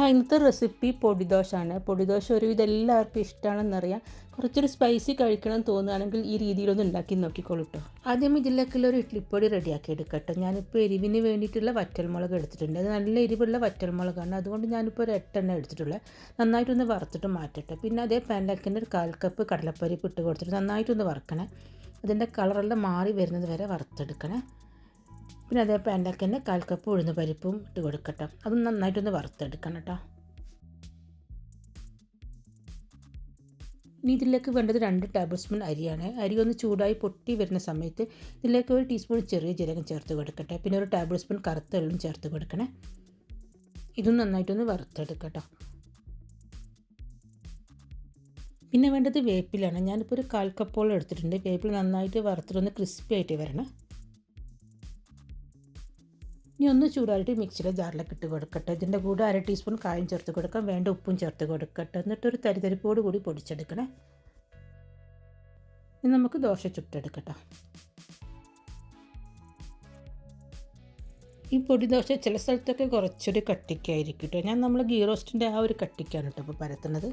ഇന്നത്തെ റെസിപ്പി പൊടിദോശയാണ്. പൊടിദോശ ഒരുവിധം എല്ലാവർക്കും ഇഷ്ടമാണെന്നറിയാം. കുറച്ചൊരു സ്പൈസി കഴിക്കണം എന്ന് തോന്നുകയാണെങ്കിൽ ഈ രീതിയിലൊന്ന് ഉണ്ടാക്കി നോക്കിക്കോളൂ കേട്ടോ. ആദ്യം ഇതിലേക്കുള്ള ഒരു ഇഡ്ഡലിപ്പൊടി റെഡിയാക്കി എടുക്കട്ടെ. ഞാനിപ്പോൾ എരിവിന് വേണ്ടിയിട്ടുള്ള വറ്റൽമുളക് എടുത്തിട്ടുണ്ട്. അത് നല്ല എരിവുള്ള വറ്റൽമുളകാണ്. അതുകൊണ്ട് ഞാനിപ്പോൾ ഒരു 8 എണ്ണം എടുത്തിട്ടുള്ളത്. നന്നായിട്ടൊന്ന് വറുത്തിട്ട് മാറ്റട്ടെ. പിന്നെ അതേ പാനിലേക്ക് ഒരു 1/4 കപ്പ് കടലപ്പരിപ്പ് ഇട്ട് കൊടുത്തിട്ട് നന്നായിട്ടൊന്ന് വറുക്കണേ. അതിൻ്റെ കളറെല്ലാം മാറി വരുന്നത് വരെ വറുത്തെടുക്കണേ. പിന്നെ അതേ പാനിലേക്ക് തന്നെ 1/4 കപ്പ് ഉഴുന്ന് പരിപ്പും ഇട്ട് കൊടുക്കട്ടെ. അതും നന്നായിട്ടൊന്ന് വറുത്തെടുക്കണം കേട്ടോ. ഇനി ഇതിലേക്ക് വേണ്ടത് 2 ടേബിൾ സ്പൂൺ അരിയാണ്. അരി ഒന്ന് ചൂടായി പൊട്ടി വരുന്ന സമയത്ത് ഇതിലേക്ക് 1 ടീസ്പൂൺ ചെറിയ ജീരകം ചേർത്ത് കൊടുക്കട്ടെ. പിന്നെ 1 ടേബിൾ സ്പൂൺ കറുത്ത എള്ളും ചേർത്ത് കൊടുക്കണേ. ഇതും നന്നായിട്ടൊന്ന് വറുത്തെടുക്കട്ടോ. പിന്നെ വേണ്ടത് വേപ്പിലാണ്. ഞാനിപ്പോൾ ഒരു 1/4 കപ്പോളം എടുത്തിട്ടുണ്ട്. വേപ്പില നന്നായിട്ട് വറുത്തിട്ടൊന്ന് ക്രിസ്പി ആയിട്ട് വരണം. ഇനി ഒന്ന് ചൂടായിട്ട് മിക്സിയുടെ ജാറിലേക്ക് ഇട്ട് കൊടുക്കട്ടെ. ഇതിൻ്റെ കൂടെ 1/2 ടീസ്പൂൺ കായം ചേർത്ത് കൊടുക്കാം. വേണ്ട ഉപ്പും ചേർത്ത് കൊടുക്കട്ടെ. എന്നിട്ടൊരു തരിതരിപ്പോട് കൂടി പൊടിച്ചെടുക്കണേ. ഇനി നമുക്ക് ദോശ ചുട്ടെടുക്കട്ടെ. ഈ പൊടി ദോശ ചില സ്ഥലത്തൊക്കെ കുറച്ചൊരു കട്ടിക്കായിരിക്കും കേട്ടോ. നമ്മൾ ഗീ റോസ്റ്റിൻ്റെ ആ ഒരു കട്ടിക്കാണ് കേട്ടോ ഇപ്പോൾ പരത്തുന്നത്.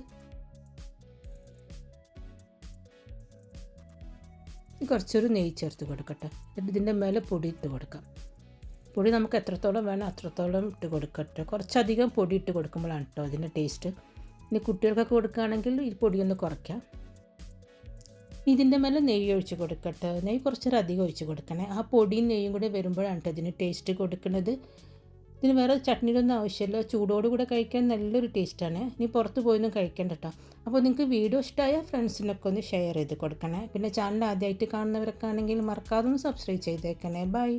കുറച്ചൊരു നെയ്യ് ചേർത്ത് കൊടുക്കട്ടെ. എന്നിട്ട് ഇതിൻ്റെ മേലെ പൊടി ഇട്ട് കൊടുക്കാം. പൊടി നമുക്ക് എത്രത്തോളം വേണം അത്രത്തോളം ഇട്ട് കൊടുക്കട്ടെ. കുറച്ചധികം പൊടി ഇട്ട് കൊടുക്കുമ്പോഴാണ് കേട്ടോ ഇതിൻ്റെ ടേസ്റ്റ്. ഇനി കുട്ടികൾക്കൊക്കെ കൊടുക്കുകയാണെങ്കിൽ ഈ പൊടിയൊന്ന് കുറയ്ക്കാം. ഇതിൻ്റെ മേലെ നെയ്യ് ഒഴിച്ച് കൊടുക്കട്ടെ. നെയ്യ് കുറച്ചൊരു അധികം ഒഴിച്ച് കൊടുക്കണേ. ആ പൊടിയും നെയ്യും കൂടെ വരുമ്പോഴാണ് കേട്ടോ ഇതിന് ടേസ്റ്റ് കൊടുക്കുന്നത്. ഇതിന് വേറെ ചട്നിയൊന്നും ആവശ്യമില്ല. ചൂടോടുകൂടെ കഴിക്കാൻ നല്ലൊരു ടേസ്റ്റാണ്. ഇനി പുറത്ത് പോയൊന്നും കഴിക്കേണ്ട കേട്ടോ. അപ്പോൾ നിങ്ങൾക്ക് വീഡിയോ ഇഷ്ടമായ ഫ്രണ്ട്സിനൊക്കെ ഒന്ന് ഷെയർ ചെയ്ത് കൊടുക്കണേ. പിന്നെ ചാനൽ ആദ്യമായിട്ട് കാണുന്നവരൊക്കെ ആണെങ്കിൽ മറക്കാതെ ഒന്ന് സബ്സ്ക്രൈബ് ചെയ്തേക്കണേ. ബൈ.